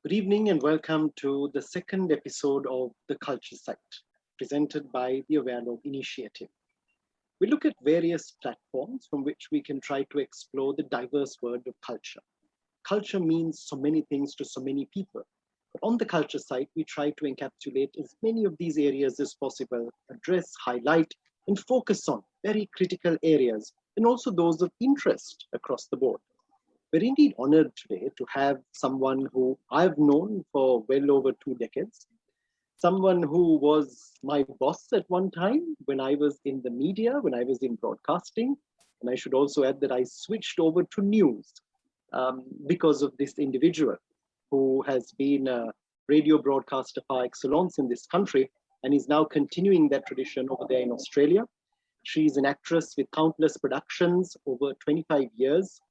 Good evening and welcome to the second episode of The Culture Site, presented by the Awarelogue initiative. We look at various platforms from which we can try to explore the diverse world of culture. Culture means so many things to so many people. But on the Culture Site, we try to encapsulate as many of these areas as possible, address, highlight, and focus on very critical areas, and also those of interest across the board. We're indeed honored today to have someone who I've known for well over 2 decades, someone who was my boss at one time when I was in the media, when I was in broadcasting. And I should also add that I switched over to news because of this individual who has been a radio broadcaster par excellence in this country and is now continuing that tradition over there in Australia. She's an actress with countless productions over 25 years.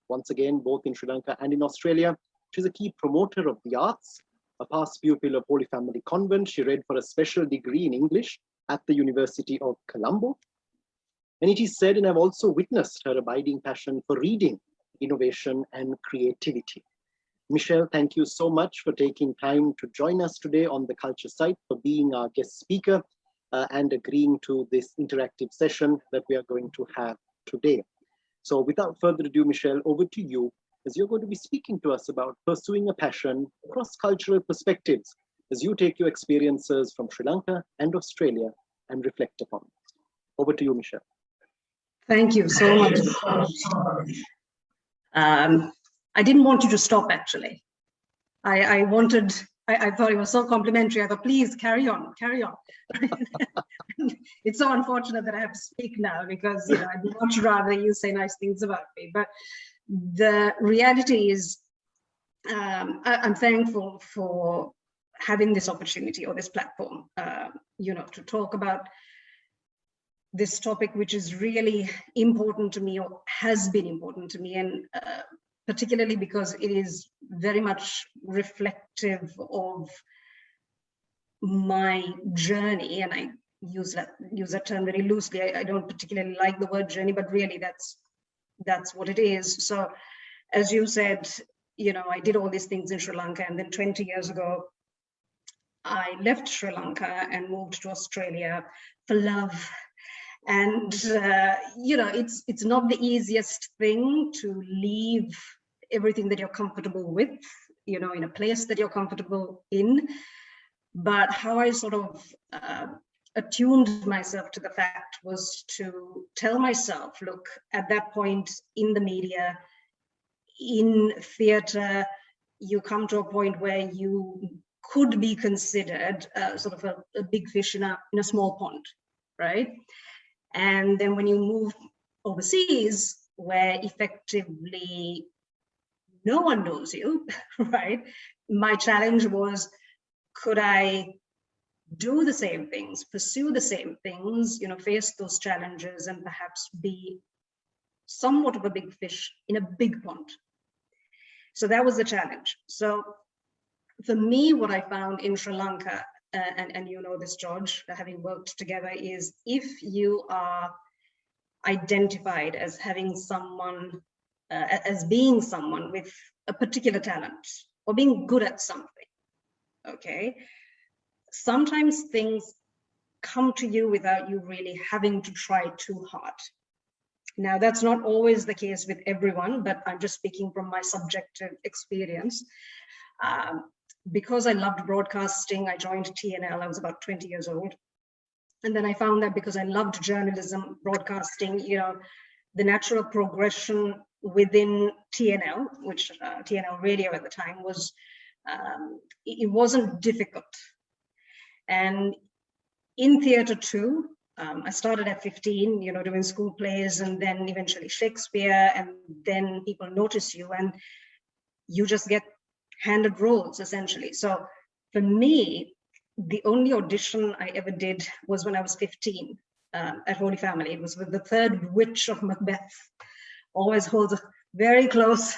Once again, both in Sri Lanka and in Australia. She's a key promoter of the arts, a past pupil of Holy Family Convent. She read for a special degree in English at the University of Colombo. And it is said, and I've also witnessed her abiding passion for reading, innovation, and creativity. Michelle, thank you so much for taking time to join us today on the Culture Site, for being our guest speaker and agreeing to this interactive session that we are going to have today. So without further ado, Michelle, over to you, as you're going to be speaking to us about pursuing a passion across cultural perspectives, as you take your experiences from Sri Lanka and Australia and reflect upon it. Over to you, Michelle. Thank you so much. I didn't want you to stop, actually. I thought it was so complimentary. I thought, please carry on. It's so unfortunate that I have to speak now because I'd much rather you say nice things about me. But the reality is, I'm thankful for having this opportunity or this platform, to talk about this topic, which is really important to me or has been important to me, and particularly because it is very much reflective of my journey, and I use that term very loosely. I don't particularly like the word journey, but really that's what it is. So as you said, I did all these things in Sri Lanka, and then 20 years ago, I left Sri Lanka and moved to Australia for love. And, it's not the easiest thing to leave everything that you're comfortable with, in a place that you're comfortable in. But how I sort of attuned myself to the fact was to tell myself, look, at that point in the media, in theatre, you come to a point where you could be considered sort of a big fish in a small pond, right? And then when you move overseas, where effectively no one knows you, right? My challenge was, could I do the same things, pursue the same things, face those challenges and perhaps be somewhat of a big fish in a big pond? So that was the challenge. So for me, what I found in Sri Lanka, and you know this, George, having worked together, is if you are identified as having someone, as being someone with a particular talent or being good at something, okay, sometimes things come to you without you really having to try too hard. Now, that's not always the case with everyone, but I'm just speaking from my subjective experience. Because I loved broadcasting, I joined TNL. I was about 20 years old. And then I found that because I loved journalism, broadcasting, the natural progression within TNL, which TNL radio at the time was, it wasn't difficult. And in theatre too, I started at 15, doing school plays, and then eventually Shakespeare, and then people notice you and you just get handed roles, essentially. So for me, the only audition I ever did was when I was 15 at Holy Family. It was with the third witch of Macbeth. Always holds a very close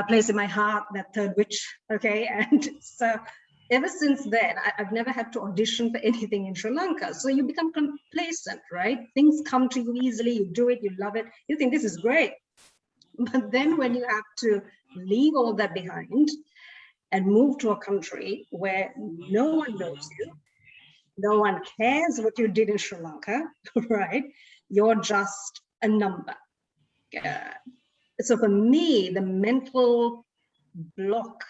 place in my heart, that third witch, okay? And so ever since then, I've never had to audition for anything in Sri Lanka. So you become complacent, right? Things come to you easily, you do it, you love it, you think this is great. But then when you have to leave all that behind and move to a country where no one knows you, no one cares what you did in Sri Lanka, right? You're just a number. So for me, the mental block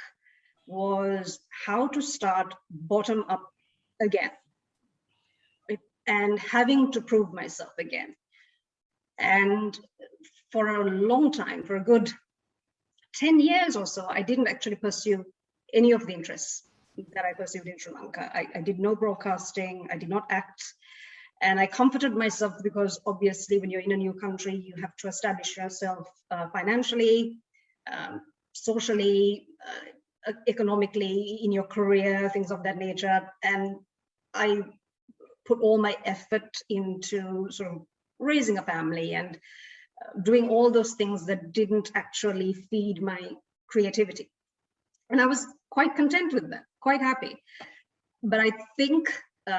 was how to start bottom up again, and having to prove myself again. And for a long time, for a good 10 years or so, I didn't actually pursue any of the interests that I pursued in Sri Lanka. I did no broadcasting, I did not act. And I comforted myself because obviously when you're in a new country, you have to establish yourself financially, socially, economically, in your career, things of that nature. And I put all my effort into sort of raising a family and doing all those things that didn't actually feed my creativity. And I was quite content with that, quite happy. But I think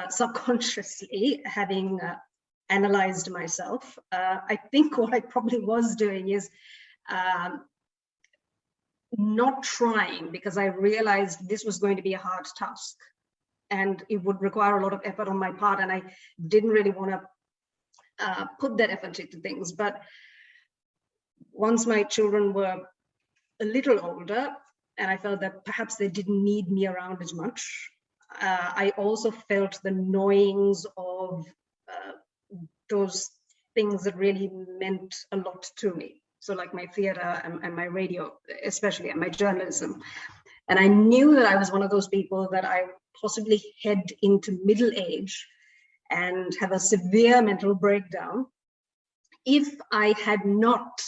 subconsciously, having analyzed myself, I think what I probably was doing is not trying, because I realized this was going to be a hard task and it would require a lot of effort on my part, and I didn't really want to put that effort into things. But once my children were a little older and I felt that perhaps they didn't need me around as much, I also felt the gnawings of those things that really meant a lot to me. So like my theater and my radio, especially, and my journalism. And I knew that I was one of those people that I possibly head into middle age and have a severe mental breakdown if I had not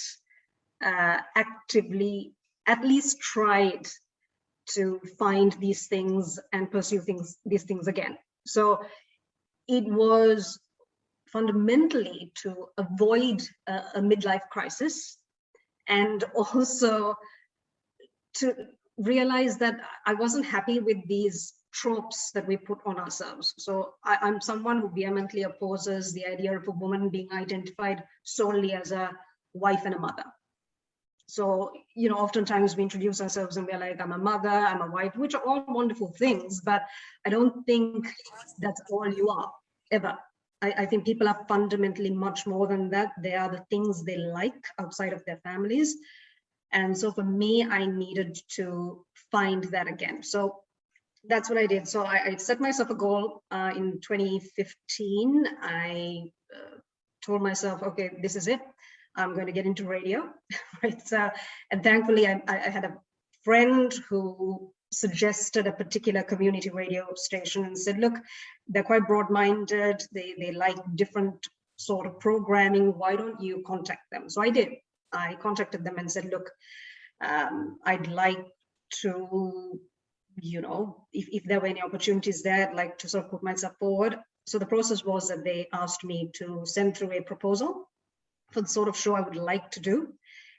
actively at least tried to find these things and pursue these things again. So it was fundamentally to avoid a midlife crisis, and also to realize that I wasn't happy with these tropes that we put on ourselves. So I'm someone who vehemently opposes the idea of a woman being identified solely as a wife and a mother. So, you know, oftentimes we introduce ourselves and we're like, I'm a mother, I'm a wife, which are all wonderful things, but I don't think that's all you are, ever. I think people are fundamentally much more than that. They are the things they like outside of their families. And so for me, I needed to find that again. So that's what I did. So I set myself a goal in 2015. I told myself, okay, this is it. I'm going to get into radio, right? So, and thankfully I had a friend who suggested a particular community radio station and said, look, they're quite broad-minded. They like different sort of programming. Why don't you contact them? So I did. I contacted them and said, look, I'd like to, you know, if there were any opportunities there, I'd like to sort of put myself forward. So the process was that they asked me to send through a proposal for the sort of show I would like to do.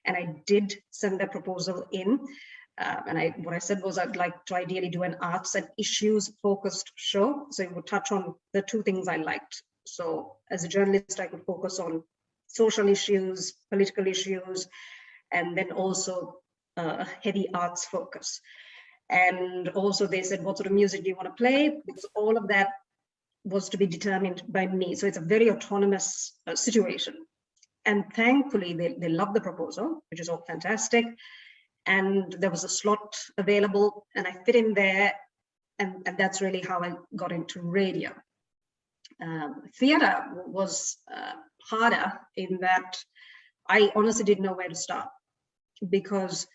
And I did send that proposal in. And what I said was I'd like to ideally do an arts and issues focused show. So it would touch on the two things I liked. So as a journalist, I could focus on social issues, political issues, and then also a heavy arts focus. And also they said, what sort of music do you want to play? Because all of that was to be determined by me. So it's a very autonomous situation. And thankfully, they loved the proposal, which is all fantastic. And there was a slot available and I fit in there. And that's really how I got into radio. Theater was harder in that I honestly didn't know where to start, because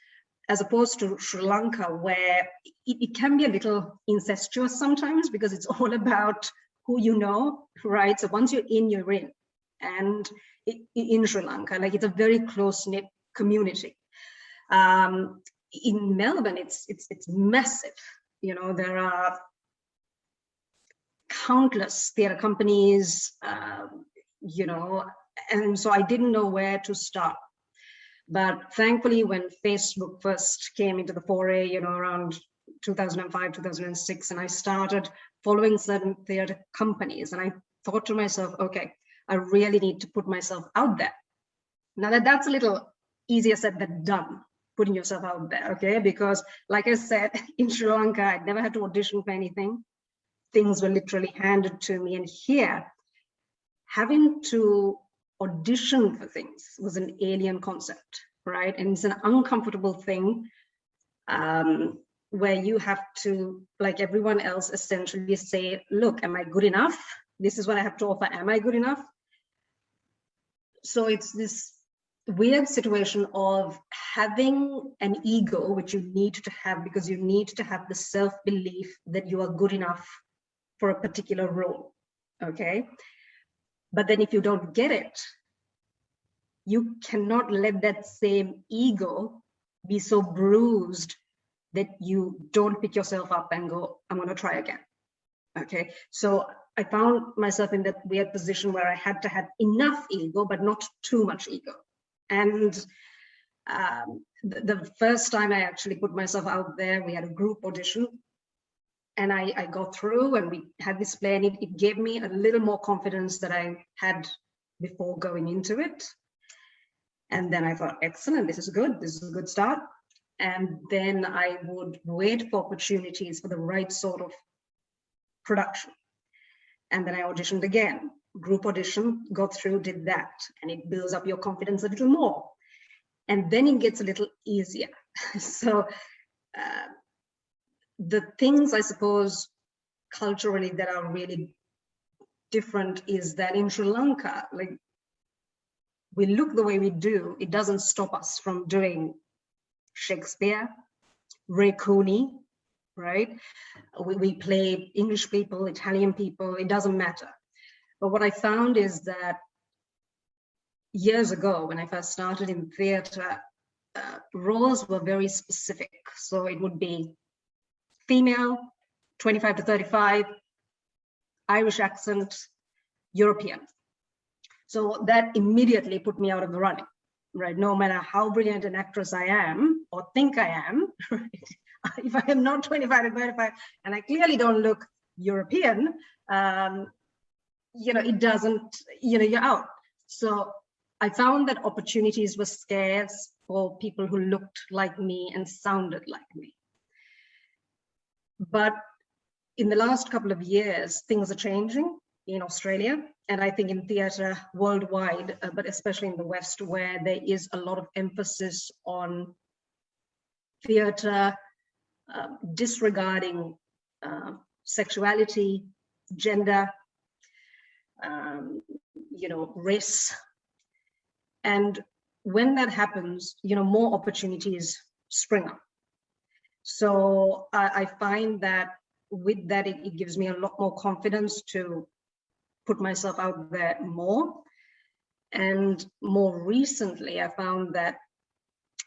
as opposed to Sri Lanka, where it can be a little incestuous sometimes because it's all about who you know, right? So once you're in, you're in. And in Sri Lanka, like it's a very close-knit community. In Melbourne, it's massive. You know, there are countless theatre companies, you know, and so I didn't know where to start. But thankfully, when Facebook first came into the foray, you know, around 2005, 2006, and I started following certain theatre companies, and I thought to myself, okay, I really need to put myself out there. Now that's a little easier said than done, putting yourself out there, okay? Because like I said, in Sri Lanka, I'd never had to audition for anything. Things were literally handed to me. And here, having to audition for things was an alien concept, right? And it's an uncomfortable thing where you have to, like everyone else, essentially say, look, am I good enough? This is what I have to offer. Am I good enough? So it's this weird situation of having an ego, which you need to have because you need to have the self-belief that you are good enough for a particular role, okay? But then if you don't get it, you cannot let that same ego be so bruised that you don't pick yourself up and go, I'm going to try again. Okay, so I found myself in that weird position where I had to have enough ego, but not too much ego. And the first time I actually put myself out there, we had a group audition, and I got through, and we had this play, and it gave me a little more confidence that I had before going into it. And then I thought, excellent, this is good, this is a good start. And then I would wait for opportunities for the right sort of production. And then I auditioned again, group audition, got through, did that, and it builds up your confidence a little more. And then it gets a little easier. So the things, I suppose, culturally that are really different is that in Sri Lanka, like, we look the way we do, it doesn't stop us from doing Shakespeare, Ray Cooney, right? We play English people, Italian people, it doesn't matter. But what I found is that years ago, when I first started in theatre, roles were very specific. So it would be female, 25 to 35, Irish accent, European. So that immediately put me out of the running, right? No matter how brilliant an actress I am or think I am, right? If I am not 25 to 35 and I clearly don't look European, it doesn't, you're out. So I found that opportunities were scarce for people who looked like me and sounded like me. But in the last couple of years, things are changing in Australia, and I think in theatre worldwide, but especially in the West, where there is a lot of emphasis on theatre disregarding sexuality, gender, race. And when that happens, more opportunities spring up. So I find that with that, it gives me a lot more confidence to put myself out there more. And more recently, I found that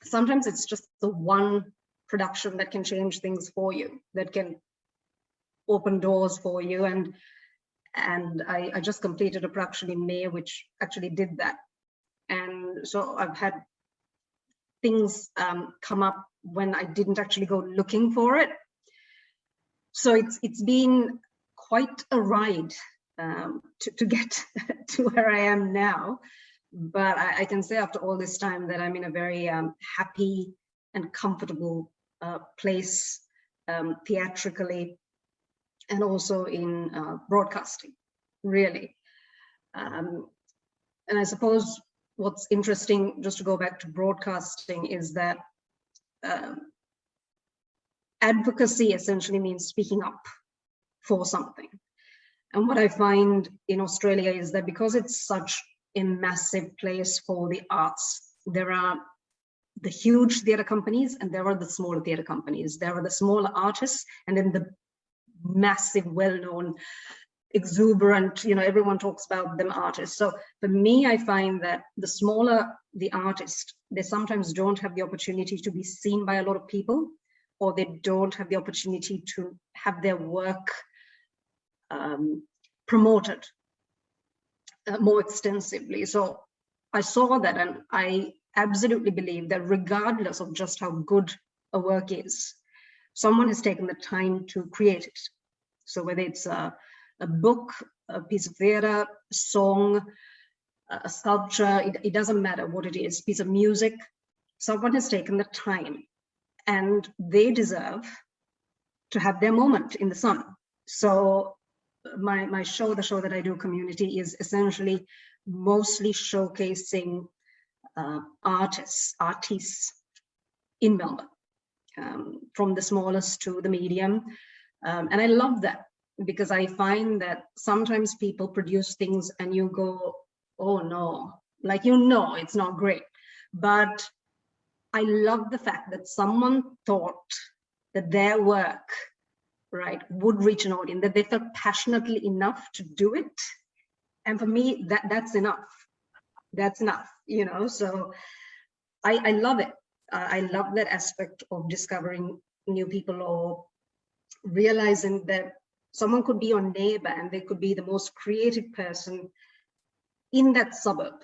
sometimes it's just the one production that can change things for you, that can open doors for you. And I just completed a production in May, which actually did that. And so I've had things come up when I didn't actually go looking for it. So it's been quite a ride to get to where I am now. But I can say after all this time that I'm in a very happy and comfortable place theatrically, and also in broadcasting, really. And I suppose what's interesting, just to go back to broadcasting, is that advocacy essentially means speaking up for something. And what I find in Australia is that because it's such a massive place for the arts, there are the huge theatre companies and there are the smaller theatre companies. There are the smaller artists and then the massive, well-known, exuberant, everyone talks about them artists. So for me, I find that the smaller the artist, they sometimes don't have the opportunity to be seen by a lot of people, or they don't have the opportunity to have their work promoted more extensively. So I saw that, and I absolutely believe that regardless of just how good a work is, someone has taken the time to create it. So whether it's a book, a piece of theatre, a song, a sculpture, it doesn't matter what it is, piece of music, someone has taken the time, and they deserve to have their moment in the sun. So my show, the show that I do, Community, is essentially mostly showcasing artists in Melbourne, from the smallest to the medium. And I love that, because I find that sometimes people produce things and you go, oh no, like, it's not great. But I love the fact that someone thought that their work, right, would reach an audience, that they felt passionately enough to do it. And for me, that's enough. That's enough, so I love it. I love that aspect of discovering new people, or realizing that someone could be your neighbor and they could be the most creative person in that suburb.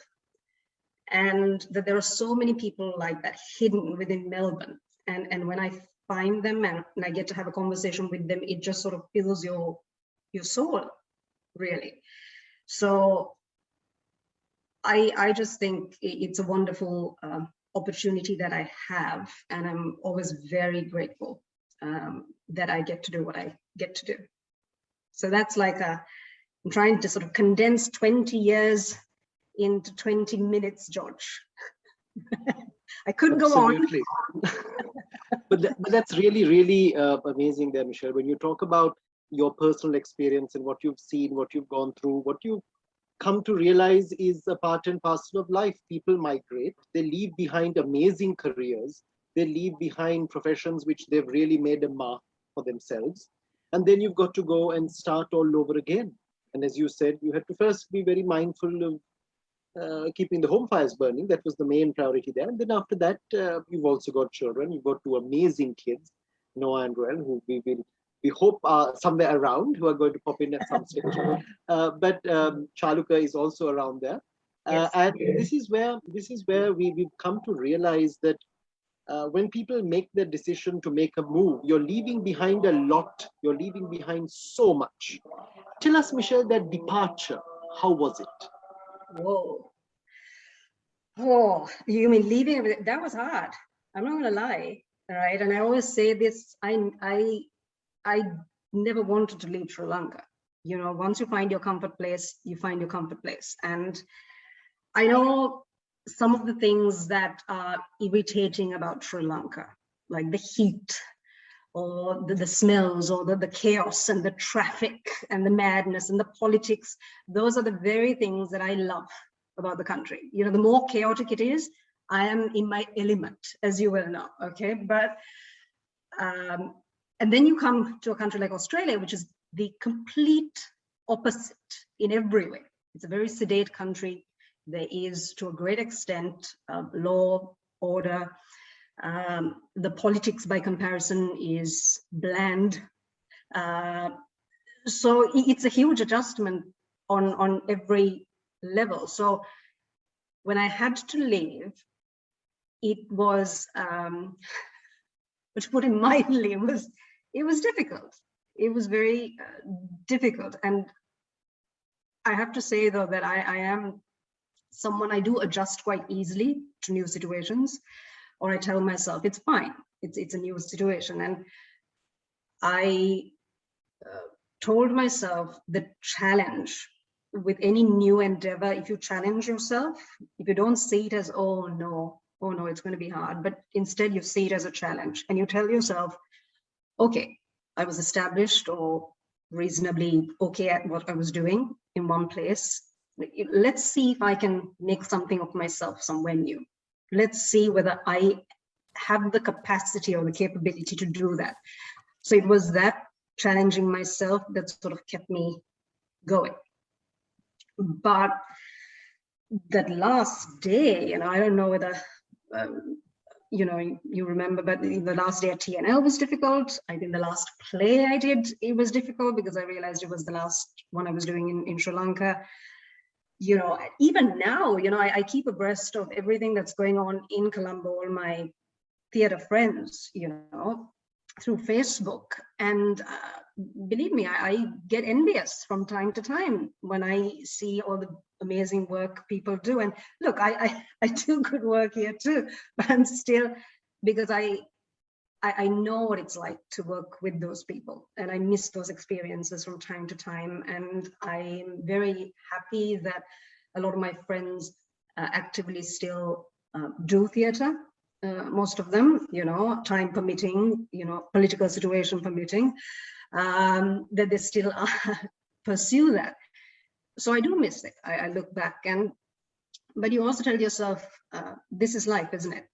And that there are so many people like that hidden within Melbourne. And when I find them and I get to have a conversation with them, it just sort of fills your soul, really. So I just think it's a wonderful opportunity that I have, and I'm always very grateful that I get to do what I get to do. So that's like I'm trying to sort of condense 20 years into 20 minutes, George. I could go on. but that's really, really amazing there, Michelle. When you talk about your personal experience and what you've seen, what you've gone through, what you've come to realize is a part and parcel of life. People migrate, they leave behind amazing careers, they leave behind professions which they've really made a mark for themselves. And then you've got to go and start all over again. And as you said, you had to first be very mindful of keeping the home fires burning. That was the main priority there. And then after that, you've also got children. You've got two amazing kids, Noah and Roel, who we hope are somewhere around, who are going to pop in at some stage. But Chaluka is also around there. Yes. And this is where we've come to realize that when people make the decision to make a move, you're leaving behind a lot. You're leaving behind so much. Tell us, Michelle, that departure, how was it? Whoa. Oh, you mean leaving? That was hard. I'm not gonna lie, right? And I always say this, I never wanted to leave Sri Lanka. Once you find your comfort place, you find your comfort place. And I know some of the things that are irritating about Sri Lanka, like the heat, or the smells, or the chaos and the traffic and the madness and the politics. Those are the very things that I love about the country. The more chaotic it is, I am in my element, as you well know, okay? But and then you come to a country like Australia, which is the complete opposite in every way. It's a very sedate country. There is, to a great extent, law, order. The politics, by comparison, is bland. So it's a huge adjustment on every level. So when I had to leave, it was, to put it mildly, it was difficult. It was very difficult. And I have to say, though, that I am someone, I do adjust quite easily to new situations, or I tell myself it's fine. It's a new situation. And I told myself the challenge with any new endeavor, if you challenge yourself, if you don't see it as, oh no, it's going to be hard, but instead you see it as a challenge, and you tell yourself, okay, I was established or reasonably okay at what I was doing in one place. Let's see if I can make something of myself somewhere new. Let's see whether I have the capacity or the capability to do that. So it was that challenging myself that sort of kept me going. But that last day, I don't know whether, you remember, but the last day at TNL was difficult. I think the last play I did, it was difficult because I realized it was the last one I was doing in Sri Lanka. Even now, I keep abreast of everything that's going on in Colombo, all my theater friends, through Facebook. And believe me, I get envious from time to time when I see all the amazing work people do. And look, I do good work here too, but I'm still, because I know what it's like to work with those people, and I miss those experiences from time to time. And I'm very happy that a lot of my friends actively still do theatre, most of them, time permitting, political situation permitting, that they still pursue that. So I do miss it. I look back, but you also tell yourself, this is life, isn't it?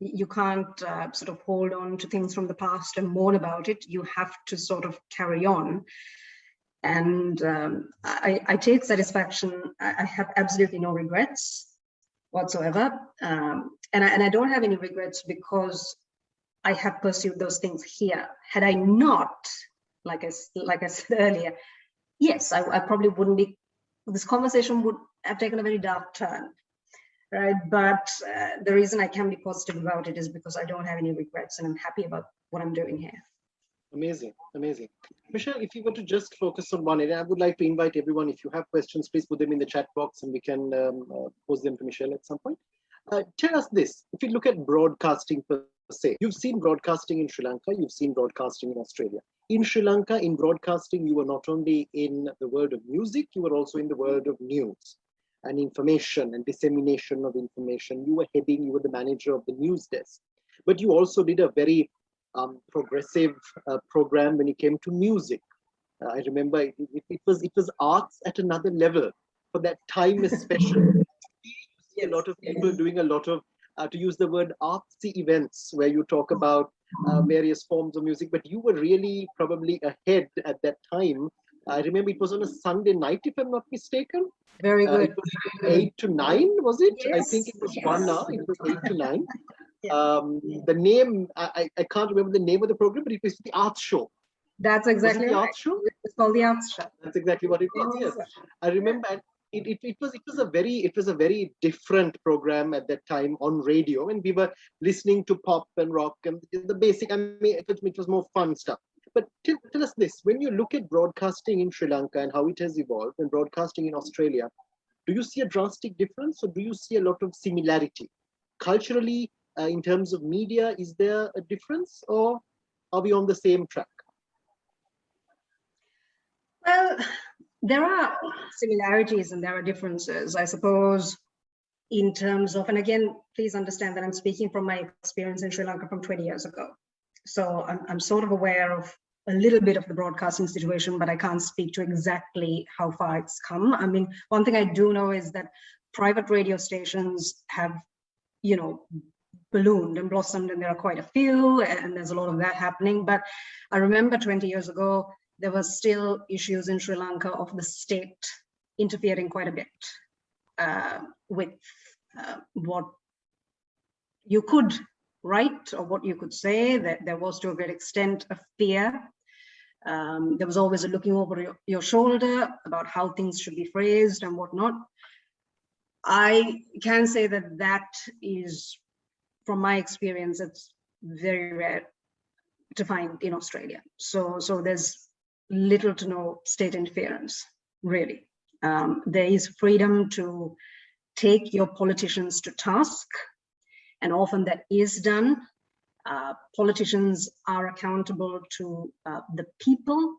You can't sort of hold on to things from the past and mourn about it. You have to sort of carry on. And I take satisfaction. I have absolutely no regrets whatsoever. And I don't have any regrets because I have pursued those things here. Had I not, like I said earlier, yes, I probably wouldn't be, this conversation would have taken a very dark turn. Right, but the reason I can be positive about it is because I don't have any regrets, and I'm happy about what I'm doing here. Amazing, amazing. Michelle, if you were to just focus on one area, I would like to invite everyone, if you have questions, please put them in the chat box and we can pose them to Michelle at some point. Tell us this, if you look at broadcasting per se, you've seen broadcasting in Sri Lanka, you've seen broadcasting in Australia. In Sri Lanka, in broadcasting, you were not only in the world of music, you were also in the world of news and information and dissemination of information. You were the manager of the news desk, but you also did a very progressive program when it came to music. I remember it was arts at another level for that time, especially. You see a lot of people doing a lot of, to use the word, artsy events where you talk about various forms of music, but you were really probably ahead at that time. I remember it was on a Sunday night, if I'm not mistaken. Very good. It was 8 to 9, was it? Yes. I think it was 1 hour. It was 8 to 9. Yeah. The name, I can't remember the name of the program, but it was the Arts Show. That's exactly the right. Arts Show? It's called the Arts Show. That's exactly what it was. Yes, I remember. It was a very different program at that time on radio, and we were listening to pop and rock and the basic. I mean, it was more fun stuff. But tell us this: when you look at broadcasting in Sri Lanka and how it has evolved, and broadcasting in Australia, do you see a drastic difference, or do you see a lot of similarity culturally in terms of media? Is there a difference, or are we on the same track? Well, there are similarities and there are differences, I suppose, in terms of, and again, please understand that I'm speaking from my experience in Sri Lanka from 20 years ago. So I'm sort of aware of a little bit of the broadcasting situation, but I can't speak to exactly how far it's come. I mean, one thing I do know is that private radio stations have, ballooned and blossomed, and there are quite a few, and there's a lot of that happening. But I remember 20 years ago, there were still issues in Sri Lanka of the state interfering quite a bit with what you could write or what you could say. That there was, to a great extent, a fear. There was always a looking over your shoulder about how things should be phrased and whatnot. I can say that is, from my experience, it's very rare to find in Australia. So there's little to no state interference, really. There is freedom to take your politicians to task, and often that is done. Politicians are accountable to the people,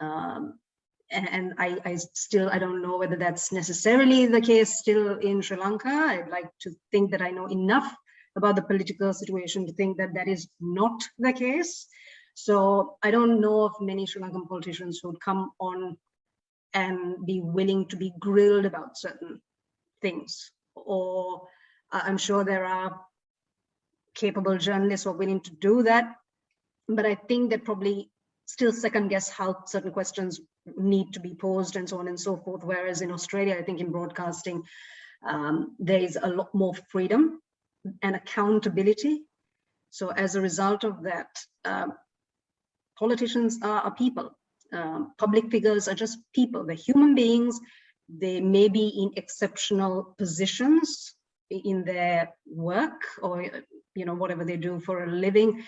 and I don't know whether that's necessarily the case still in Sri Lanka. I'd like to think that I know enough about the political situation to think that is not the case. So I don't know of many Sri Lankan politicians who would come on and be willing to be grilled about certain things. Or I'm sure there are capable journalists who are willing to do that. But I think they probably still second guess how certain questions need to be posed and so on and so forth. Whereas in Australia, I think in broadcasting, there is a lot more freedom and accountability. So as a result of that, politicians are people. Public figures are just people. They're human beings. They may be in exceptional positions in their work or whatever they do for a living,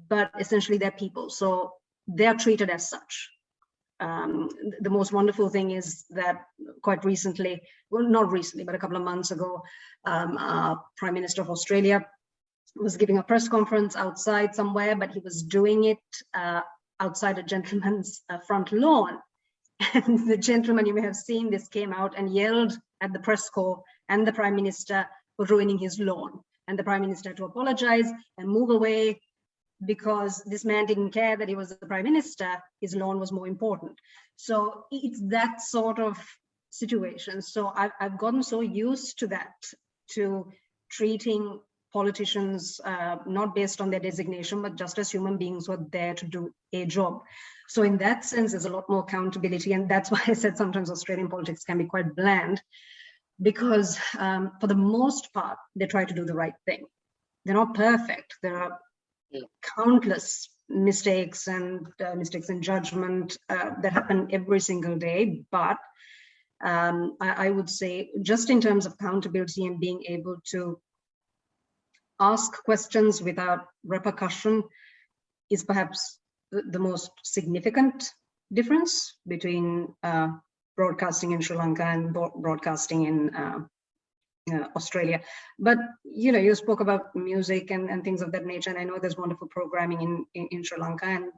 but essentially they're people. So they're treated as such. the most wonderful thing is that quite recently, well, not recently, but a couple of months ago, our Prime Minister of Australia was giving a press conference outside somewhere, but he was doing it outside a gentleman's front lawn. And the gentleman, you may have seen this, came out and yelled at the press corps and the Prime Minister for ruining his lawn. And the Prime Minister had to apologize and move away, because this man didn't care that he was the Prime Minister, his lawn was more important. So it's that sort of situation. So I've gotten so used to that, to treating politicians not based on their designation, but just as human beings who are there to do a job. So in that sense, there's a lot more accountability. And that's why I said sometimes Australian politics can be quite bland, because for the most part, they try to do the right thing. They're not perfect. There are countless mistakes and mistakes in judgment that happen every single day. But I would say, just in terms of accountability and being able to ask questions without repercussion is perhaps the most significant difference between broadcasting in Sri Lanka and broadcasting in Australia. But you spoke about music and things of that nature, and I know there's wonderful programming in Sri Lanka, and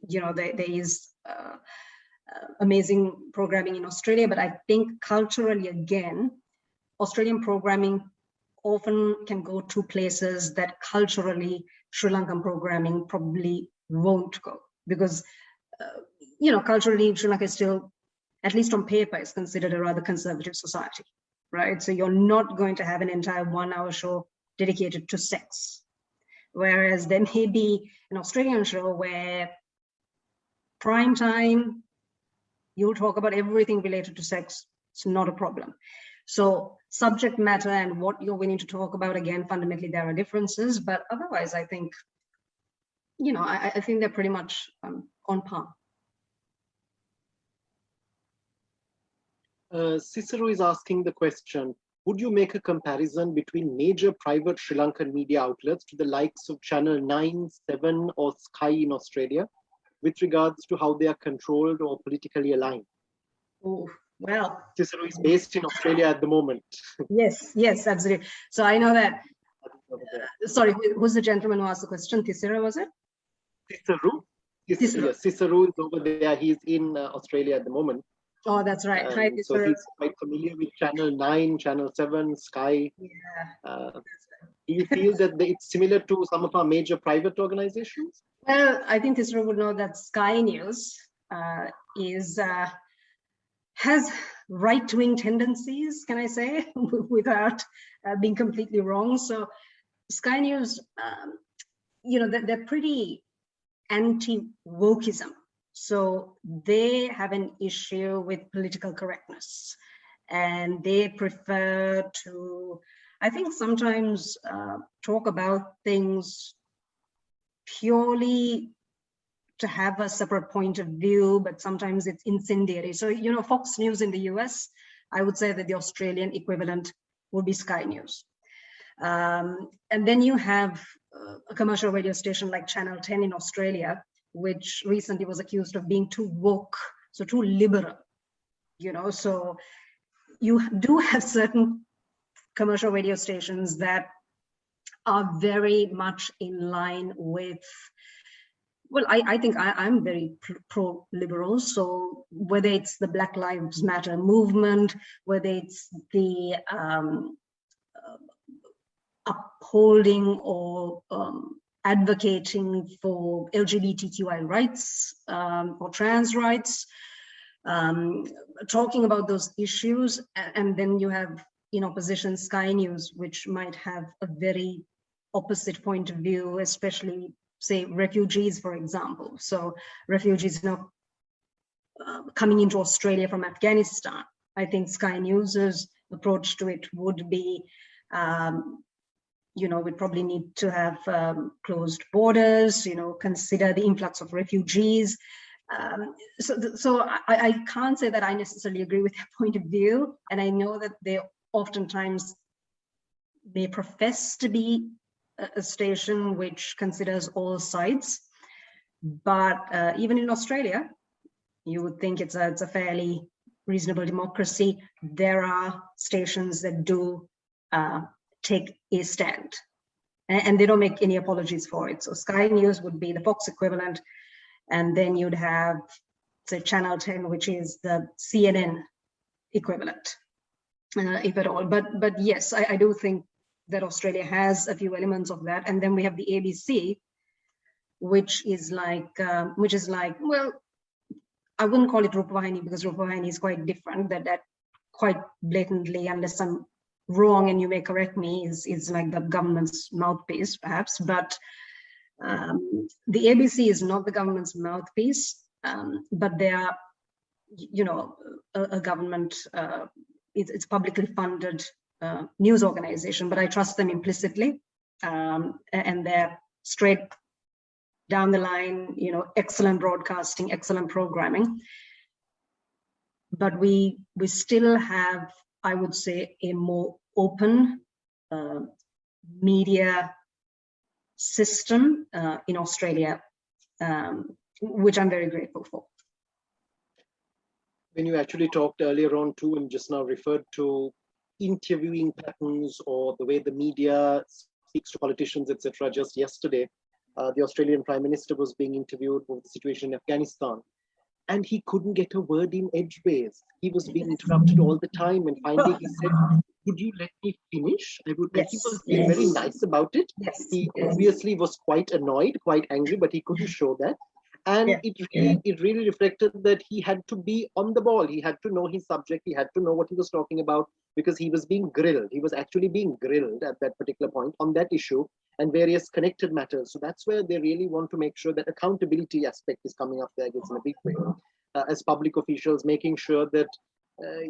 there is amazing programming in Australia. But I think culturally, again, Australian programming often can go to places that culturally Sri Lankan programming probably won't go, because culturally Sri Lanka is still, at least on paper, is considered a rather conservative society, right? So you're not going to have an entire 1-hour show dedicated to sex, whereas there may be an Australian show where prime time, you'll talk about everything related to sex. It's not a problem. So subject matter and what you're willing to talk about, again, fundamentally there are differences, but otherwise I think, I think they're pretty much on par. Cicero is asking the question, would you make a comparison between major private Sri Lankan media outlets to the likes of Channel 9, 7 or Sky in Australia with regards to how they are controlled or politically aligned? Oh, well. Cicero is based in Australia at the moment. Yes, absolutely. So I know that, sorry, who's the gentleman who asked the question? Cicero, was it? Cicero? Yes, Cicero is over there. He's in Australia at the moment. Oh, that's right. Hi, so he's quite familiar with Channel 9, Channel 7, Sky. Yeah. Do you feel that it's similar to some of our major private organizations? Well, I think Cicero would know that Sky News has right-wing tendencies, can I say, without being completely wrong. So Sky News, they're pretty anti-wokeism. So they have an issue with political correctness, and they prefer to, I think, sometimes talk about things purely to have a separate point of view, but sometimes it's incendiary. So, Fox News in the US, I would say that the Australian equivalent would be Sky News. And then you have a commercial radio station like Channel 10 in Australia, which recently was accused of being too woke, so too liberal, so you do have certain commercial radio stations that are very much in line with, well, I think I'm very pro-liberal. So whether it's the Black Lives Matter movement, whether it's the upholding or advocating for LGBTQI rights or trans rights, talking about those issues, and then you have in opposition Sky News, which might have a very opposite point of view, especially say refugees, for example. So refugees coming into Australia from Afghanistan. I think Sky News's approach to it would be, we'd probably need to have closed borders, consider the influx of refugees. So I can't say that I necessarily agree with their point of view. And I know that they oftentimes may profess to be a station which considers all sides. But even in Australia, You would think it's a fairly reasonable democracy. There are stations that do take a stand, and they don't make any apologies for it. So Sky News would be the Fox equivalent, and then you'd have, say, Channel 10, which is the CNN equivalent, if at all. But yes, I do think that Australia has a few elements of that. And then we have the ABC, which is like, well, I wouldn't call it Rupavahini, because Rupavahini is quite different. That quite blatantly, unless I'm wrong and you may correct me, is like the government's mouthpiece, perhaps. But the ABC is not the government's mouthpiece, but they are, you know, a government. It's publicly funded news organization, but I trust them implicitly, and they're straight down the line, you know, excellent broadcasting, excellent programming. But we still have, I would say, a more open media system in Australia, which I'm very grateful for. When you actually talked earlier on too, and just now referred to interviewing patterns or the way the media speaks to politicians, etc. Just yesterday, the Australian Prime Minister was being interviewed for the situation in Afghanistan, and he couldn't get a word in edgeways. He was being interrupted all the time, and finally he said, "Would you let me finish?" I would. Yes. He was being very nice about it. Yes. He obviously was quite annoyed, quite angry, but he couldn't show that. And it really reflected that he had to be on the ball. He had to know his subject. He had to know what he was talking about, because he was being grilled. He was actually being grilled at that particular point on that issue and various connected matters. So that's where they really want to make sure that accountability aspect is coming up there, I guess, in a big way. As public officials, making sure that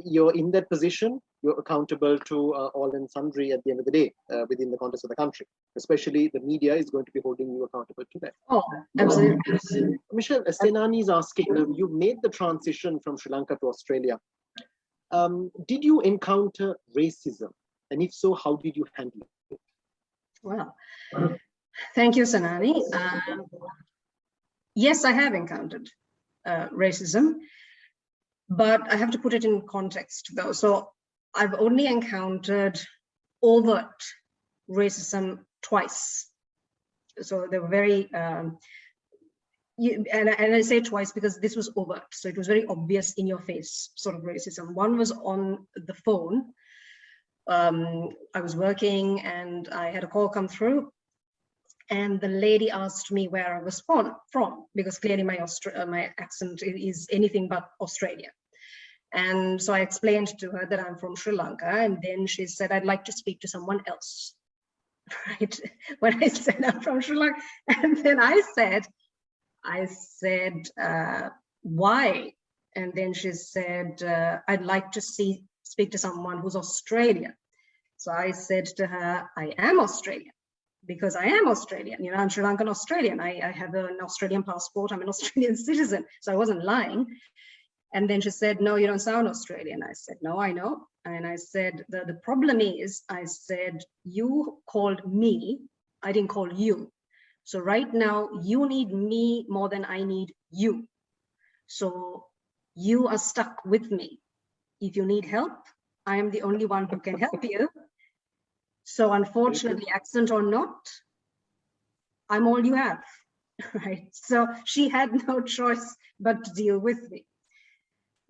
you're in that position, you're accountable to all and sundry at the end of the day within the context of the country. Especially the media is going to be holding you accountable to that. Oh, absolutely. Michelle, Senani is asking, you made the transition from Sri Lanka to Australia. Did you encounter racism? And if so, how did you handle it? Well, thank you, Senani. Yes, I have encountered racism, but I have to put it in context though. So I've only encountered overt racism twice. So they were very, and I say twice because this was overt. So it was very obvious, in your face sort of racism. One was on the phone. I was working and I had a call come through, and the lady asked me where I was from, because clearly my accent is anything but Australian. And so I explained to her that I'm from Sri Lanka, and then she said, "I'd like to speak to someone else." Right? When I said I'm from Sri Lanka, and then I said, why? And then she said, "I'd like to speak to someone who's Australian." So I said to her, "I am Australian, because I am Australian. You know, I'm Sri Lankan Australian. I have an Australian passport. I'm an Australian citizen." So I wasn't lying. And then she said, "No, you don't sound Australian." I said, "No, I know." And I said, the problem is, I said, "You called me, I didn't call you. So right now you need me more than I need you. So you are stuck with me. If you need help, I am the only one who can help you. So unfortunately, accent or not, I'm all you have." Right? So she had no choice but to deal with me.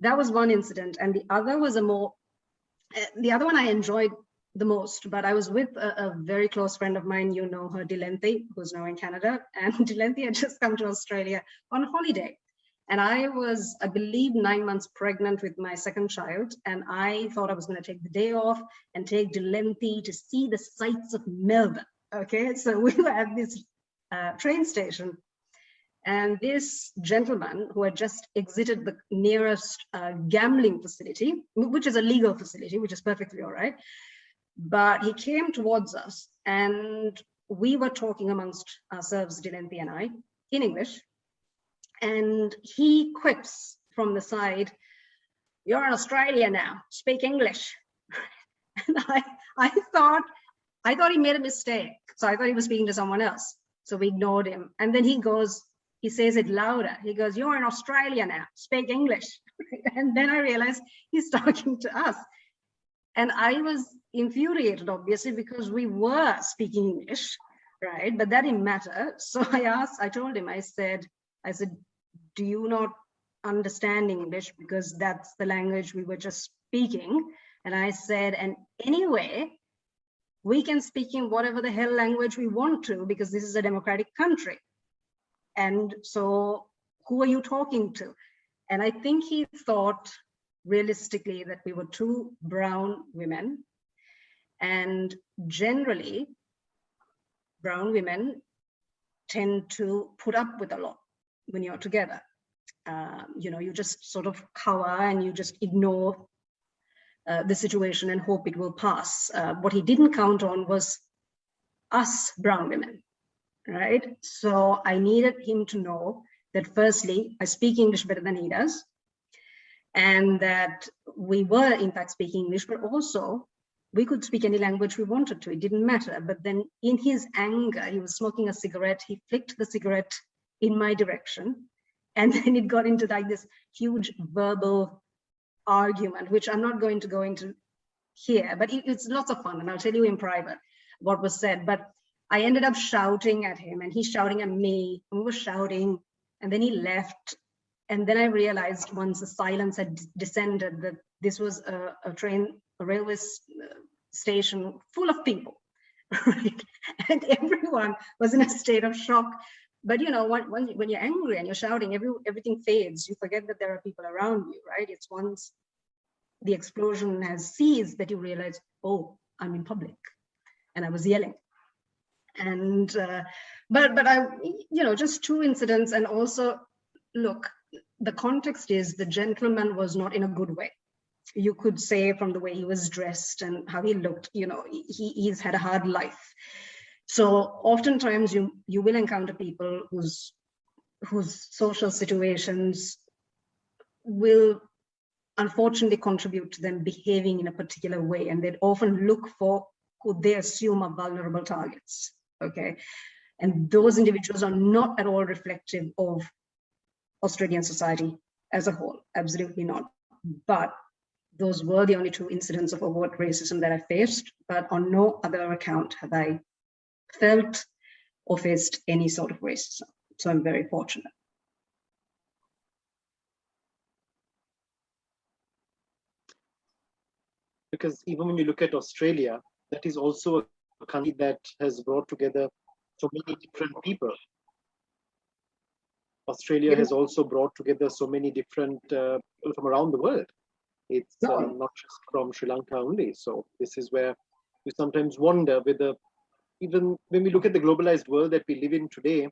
That was one incident. And the other was the other one I enjoyed the most, but I was with a very close friend of mine, you know her, Dilenthi, who's now in Canada. And Dilenthi had just come to Australia on holiday. And I was, I believe, 9 months pregnant with my second child. And I thought I was going to take the day off and take Dilenthi to see the sights of Melbourne. Okay, so we were at this train station. And this gentleman, who had just exited the nearest gambling facility, which is a legal facility, which is perfectly all right, but he came towards us and we were talking amongst ourselves, Dilenthi and I, in English. And he quips from the side, "You're in Australia now, speak English." And I thought he made a mistake. So I thought he was speaking to someone else. So we ignored him. And then he goes, he says it louder. He goes, "You're in Australia now, speak English." And then I realized he's talking to us. And I was infuriated, obviously, because we were speaking English, right? But that didn't matter. So I told him, I said, "Do you not understand English? Because that's the language we were just speaking." And I said, "And anyway, we can speak in whatever the hell language we want to, because this is a democratic country. And so who are you talking to?" And I think he thought realistically that we were two brown women. And generally, brown women tend to put up with a lot when you're together. You just sort of cower and you just ignore the situation and hope it will pass. What he didn't count on was us brown women, right? So I needed him to know that firstly, I speak English better than he does, and that we were in fact speaking English, but also we could speak any language we wanted to, it didn't matter. But then in his anger, he was smoking a cigarette, he flicked the cigarette in my direction, and then it got into like this huge verbal argument, which I'm not going to go into here, but it's lots of fun, and I'll tell you in private what was said. But I ended up shouting at him, and he's shouting at me, and we were shouting, and then he left. And then I realized, once the silence had descended, that this was a railway station full of people, right? And everyone was in a state of shock. But when you're angry and you're shouting, everything fades. You forget that there are people around you, right? It's once the explosion has ceased that you realize, oh, I'm in public, and I was yelling. And but I, just two incidents. And also, look, the context is the gentleman was not in a good way. You could say from the way he was dressed and how he looked, he's had a hard life. So oftentimes you will encounter people whose social situations will unfortunately contribute to them behaving in a particular way, and they'd often look for who they assume are vulnerable targets, okay? And those individuals are not at all reflective of Australian society as a whole, absolutely not. But those were the only two incidents of overt racism that I faced, but on no other account have I felt or faced any sort of racism. So I'm very fortunate. Because even when you look at Australia, that is also a country that has brought together so many different people. Australia has also brought together so many different people from around the world. It's not just from Sri Lanka only. So this is where you sometimes wonder whether, even when we look at the globalized world that we live in today,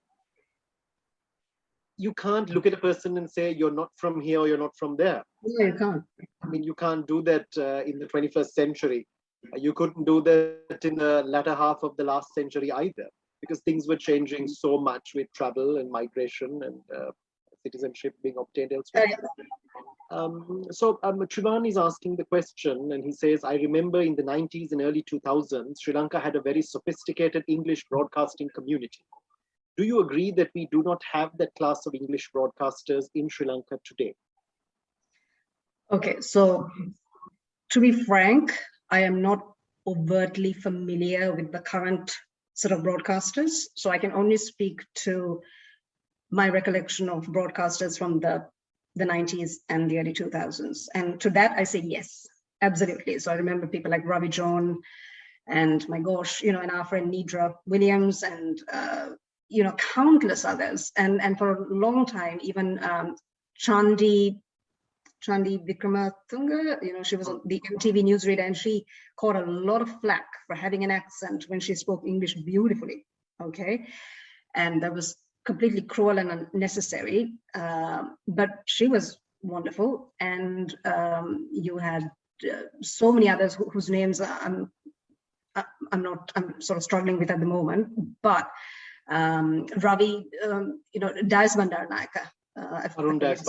you can't look at a person and say, you're not from here or you're not from there. No, you can't. I mean, you can't do that in the 21st century. You couldn't do that in the latter half of the last century either, because things were changing so much with travel and migration and citizenship being obtained elsewhere. So Trivan is asking the question, and he says, I remember in the 90s and early 2000s, Sri Lanka had a very sophisticated English broadcasting community. Do you agree that we do not have that class of English broadcasters in Sri Lanka today? Okay, so to be frank, I am not overtly familiar with the current sort of broadcasters. So I can only speak to my recollection of broadcasters from the 90s and the early 2000s. And to that, I say yes, absolutely. So I remember people like Ravi John and my gosh, and our friend Nidra Williams and, countless others. And for a long time, even Chandi Vikramatunga, she was the MTV newsreader, and she caught a lot of flack for having an accent when she spoke English beautifully, okay? And that was completely cruel and unnecessary, but she was wonderful. And you had so many others whose names I'm sort of struggling with at the moment, but Ravi, Dias Bandaranaike, Arun Dias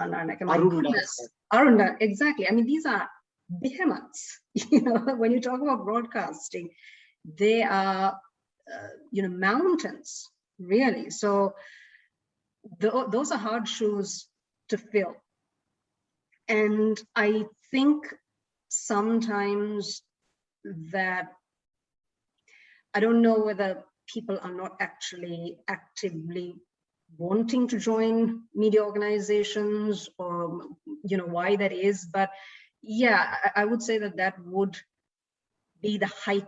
Bandaranaike. Arun, exactly. I mean, these are behemoths. When you talk about broadcasting, they are, mountains, really. So those are hard shoes to fill. And I think sometimes that, I don't know whether people are not actually actively wanting to join media organizations, or why that is, but yeah, I would say that that would be the height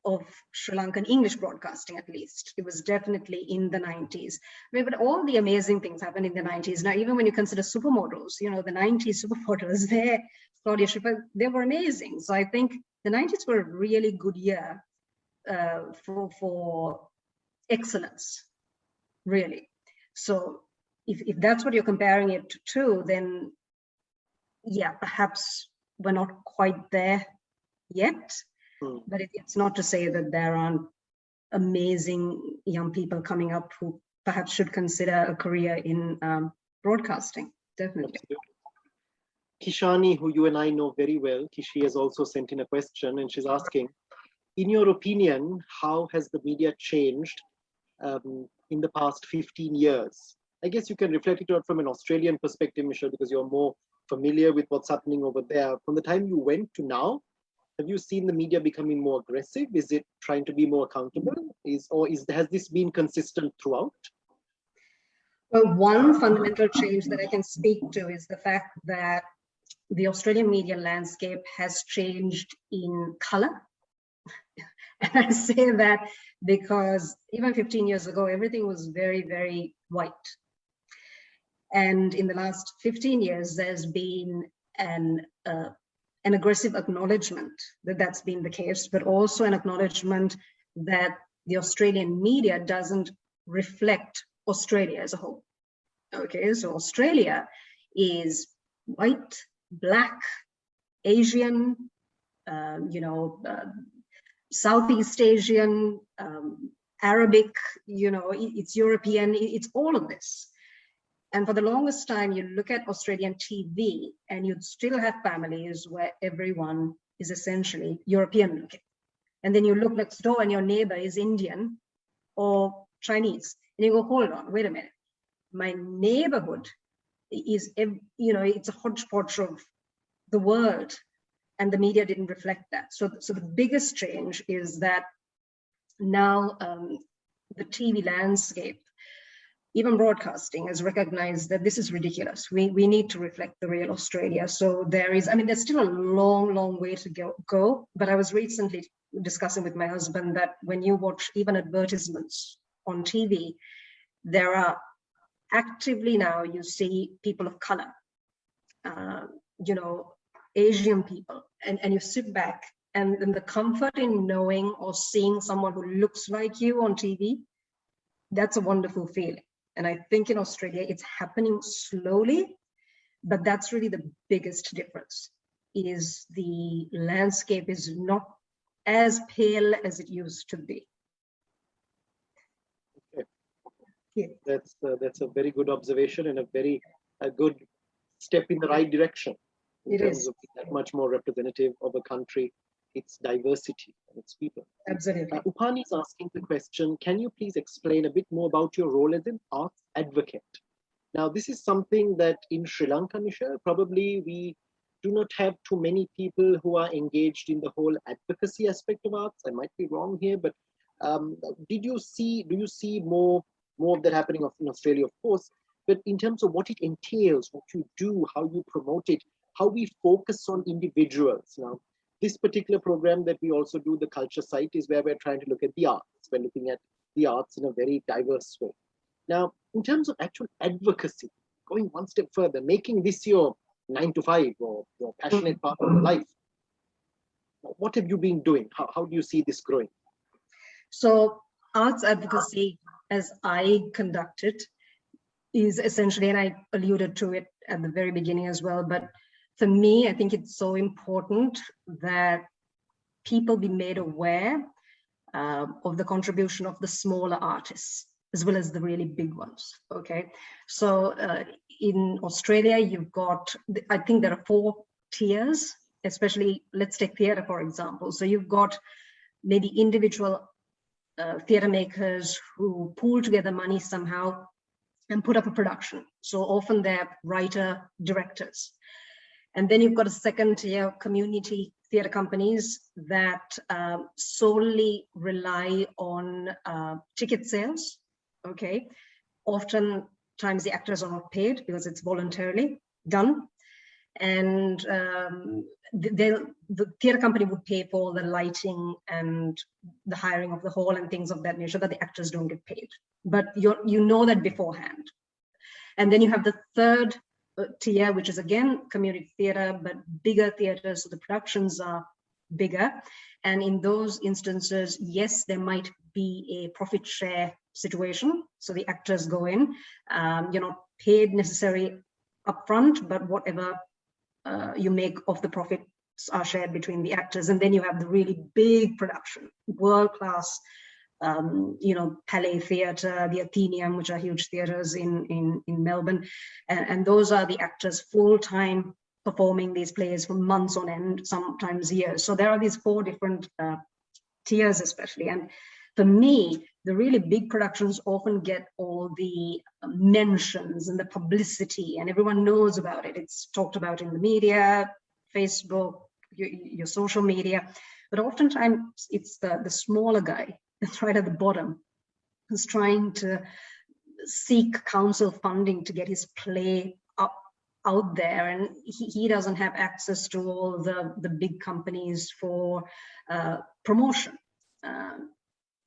of Sri Lankan English broadcasting. At least it was definitely in the 90s. But all the amazing things happened in the 90s. Now, even when you consider supermodels, the 90s supermodels, Claudia Schiffer, they were amazing. So I think the 90s were a really good year for excellence, really. So if that's what you're comparing it to, then yeah, perhaps we're not quite there yet. But it's not to say that there aren't amazing young people coming up who perhaps should consider a career in broadcasting. Definitely. Kishani, who you and I know very well, Kishi has also sent in a question, and she's asking, in your opinion, how has the media changed in the past 15 years? I guess you can reflect it out from an Australian perspective, Michelle, because you're more familiar with what's happening over there. From the time you went to now, have you seen the media becoming more aggressive? Is it trying to be more accountable? Has this been consistent throughout? Well, one fundamental change that I can speak to is the fact that the Australian media landscape has changed in color. And I say that because even 15 years ago, everything was very, very white. And in the last 15 years, there's been an aggressive acknowledgement that that's been the case, but also an acknowledgement that the Australian media doesn't reflect Australia as a whole. Okay, so Australia is white, black, Asian, Southeast Asian, Arabic, it's European, it's all of this. And for the longest time, you look at Australian TV and you'd still have families where everyone is essentially European looking. And then you look next door and your neighbor is Indian or Chinese. And you go, hold on, wait a minute. My neighborhood is, it's a hodgepodge of the world, and the media didn't reflect that. So the biggest change is that now the TV landscape, even broadcasting, has recognized that this is ridiculous. We need to reflect the real Australia. So there's still a long, long way to go. But I was recently discussing with my husband that when you watch even advertisements on TV, there are actively now, you see people of color, Asian people, and you sit back and the comfort in knowing or seeing someone who looks like you on TV, that's a wonderful feeling. And I think in Australia, it's happening slowly, but that's really the biggest difference, is the landscape is not as pale as it used to be. Okay. Yeah. That's a very good observation and a good step in the right direction in terms of being that much more representative of a country, its diversity and its people. Absolutely. Upani is asking the question, can you please explain a bit more about your role as an arts advocate? Now, this is something that in Sri Lanka, Michelle, probably we do not have too many people who are engaged in the whole advocacy aspect of arts. I might be wrong here, but do you see more of that happening in Australia, of course, but in terms of what it entails, what you do, how you promote it, how we focus on individuals. Now, this particular program that we also do, the culture site, is where we're trying to look at the arts. We're looking at the arts in a very diverse way. Now, in terms of actual advocacy, going one step further, making this your 9 to 5 or your passionate part of your life, what have you been doing? How do you see this growing? So arts advocacy, as I conduct it, is essentially, and I alluded to it at the very beginning as well, but for me, I think it's so important that people be made aware of the contribution of the smaller artists, as well as the really big ones, okay? So in Australia, you've got, I think there are 4 tiers, especially, let's take theatre, for example. So you've got maybe individual theatre makers who pool together money somehow and put up a production. So often they're writer directors. And then you've got a second tier, community theatre companies that solely rely on ticket sales. Okay, oftentimes the actors are not paid because it's voluntarily done, and the theatre company would pay for the lighting and the hiring of the hall and things of that nature, but the actors don't get paid. But you know that beforehand. And then you have the third tier, which is again community theatre, but bigger theatres, so the productions are bigger. And in those instances, yes, there might be a profit share situation. So the actors go in, you're not paid necessarily upfront, but whatever you make of the profits are shared between the actors. And then you have the really big production, world-class, Palais Theatre, the Athenaeum, which are huge theatres in Melbourne. And those are the actors full-time performing these plays for months on end, sometimes years. So there are these four different tiers especially. And for me, the really big productions often get all the mentions and the publicity, and everyone knows about it. It's talked about in the media, Facebook, your social media, but oftentimes it's the smaller guy that's right at the bottom who's trying to seek council funding to get his play out there, and he doesn't have access to all the big companies for promotion.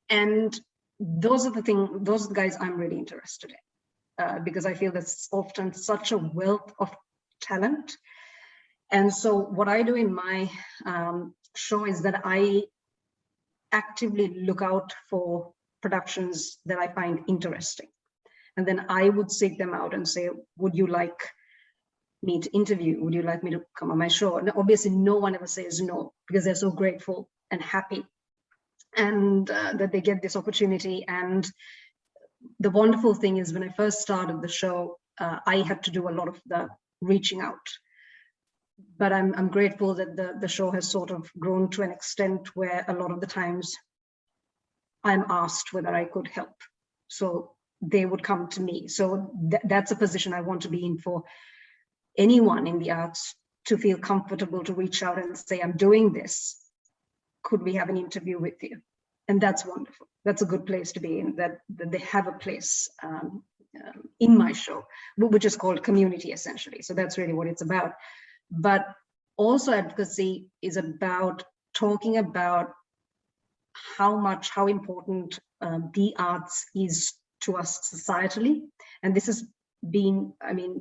And those are the guys I'm really interested in, because I feel that's often such a wealth of talent. And so what I do in my show is that I actively look out for productions that I find interesting. And then I would seek them out and say, would you like me to interview? Would you like me to come on my show? And obviously no one ever says no, because they're so grateful and happy and that they get this opportunity. And the wonderful thing is when I first started the show, I had to do a lot of the reaching out. But I'm grateful that the show has sort of grown to an extent where a lot of the times I'm asked whether I could help. So they would come to me. So that's a position I want to be in for anyone in the arts, to feel comfortable to reach out and say, I'm doing this. Could we have an interview with you? And that's wonderful. That's a good place to be in, that they have a place in my show, which is called community essentially. So that's really what it's about. But also advocacy is about talking about how important the arts is to us societally. And this has been,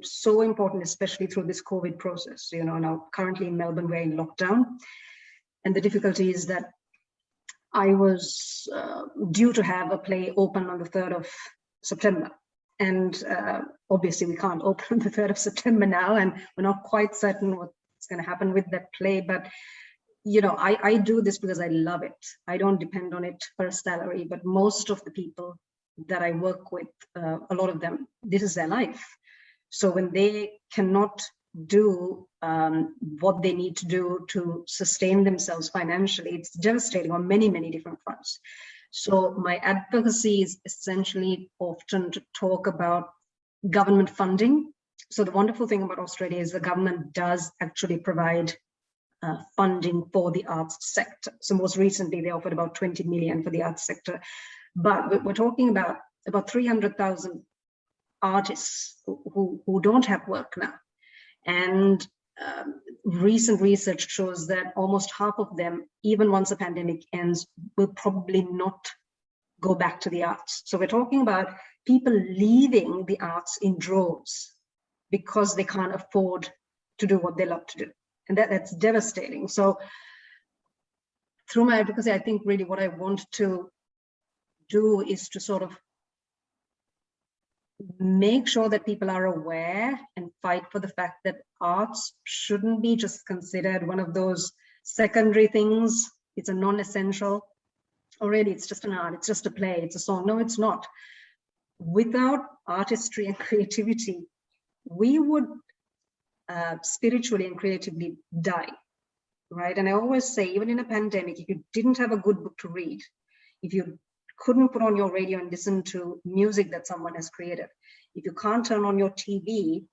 so important, especially through this COVID process. Now currently in Melbourne, we're in lockdown. And the difficulty is that I was due to have a play open on the 3rd of September. And obviously we can't open on the 3rd of September now, and we're not quite certain what's going to happen with that play. But, I do this because I love it. I don't depend on it for a salary, but most of the people that I work with, a lot of them, this is their life. So when they cannot do what they need to do to sustain themselves financially, it's devastating on many, many different fronts. So my advocacy is essentially often to talk about government funding. So the wonderful thing about Australia is the government does actually provide funding for the arts sector. So most recently they offered about 20 million for the arts sector. But we're talking about 300,000 artists who don't have work now. And recent research shows that almost half of them, even once the pandemic ends, will probably not go back to the arts. So we're talking about people leaving the arts in droves because they can't afford to do what they love to do. And that's devastating. So through my advocacy, I think really what I want to do is to sort of make sure that people are aware and fight for the fact that arts shouldn't be just considered one of those secondary things. It's a non-essential, or really it's just an art, it's just a play, it's a song. No, it's not. Without artistry and creativity, we would spiritually and creatively die, right? And I always say, even in a pandemic, if you didn't have a good book to read, if you couldn't put on your radio and listen to music that someone has created, if you can't turn on your TV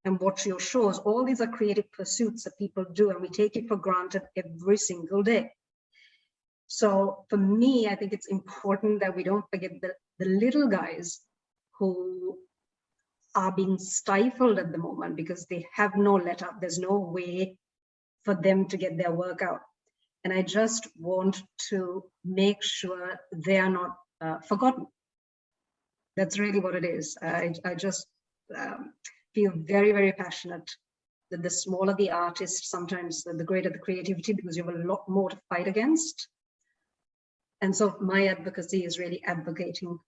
and watch your shows, all these are creative pursuits that people do, and we take it for granted every single day. So for me, I think it's important that we don't forget the little guys who are being stifled at the moment because they have no let up. There's no way for them to get their work out. And I just want to make sure they are not forgotten. That's really what it is. I just feel very, very passionate that the smaller the artist, sometimes the greater the creativity, because you have a lot more to fight against. And so my advocacy is really advocating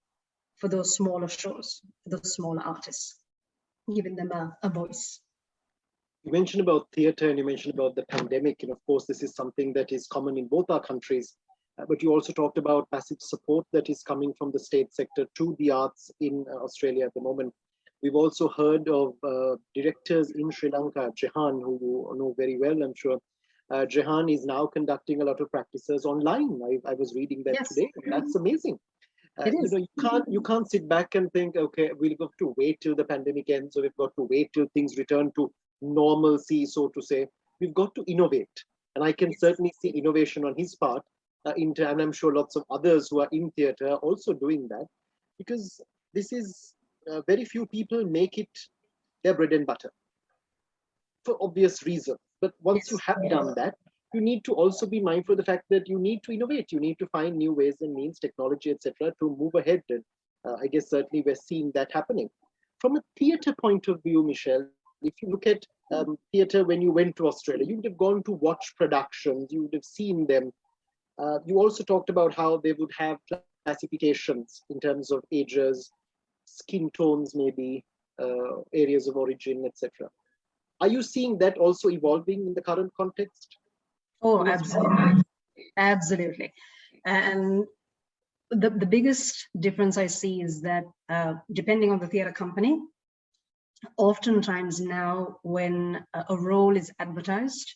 for those smaller shows, for those smaller artists, giving them a voice. You mentioned about theatre and you mentioned about the pandemic, and of course this is something that is common in both our countries, but you also talked about massive support that is coming from the state sector to the arts in Australia at the moment. We've also heard of directors in Sri Lanka, Jehan, who you know very well, I'm sure. Jehan is now conducting a lot of practices online. I was reading that today, and that's amazing. You can't sit back and think, okay, we'll have to wait till the pandemic ends, or we've got to wait till things return to normalcy, so to say. We've got to innovate, and I can certainly see innovation on his part, and I'm sure lots of others who are in theatre are also doing that, because this is very few people make it their bread and butter for obvious reasons. But once you have done that, you need to also be mindful of the fact that you need to innovate. You need to find new ways and means, technology, etc., to move ahead. And I guess certainly we're seeing that happening. From a theatre point of view, Michelle, if you look at theatre when you went to Australia, you would have gone to watch productions, you would have seen them. You also talked about how they would have classifications in terms of ages, skin tones, maybe areas of origin, etc. Are you seeing that also evolving in the current context? Oh, absolutely. Absolutely. And the biggest difference I see is that depending on the theatre company, oftentimes now when a role is advertised,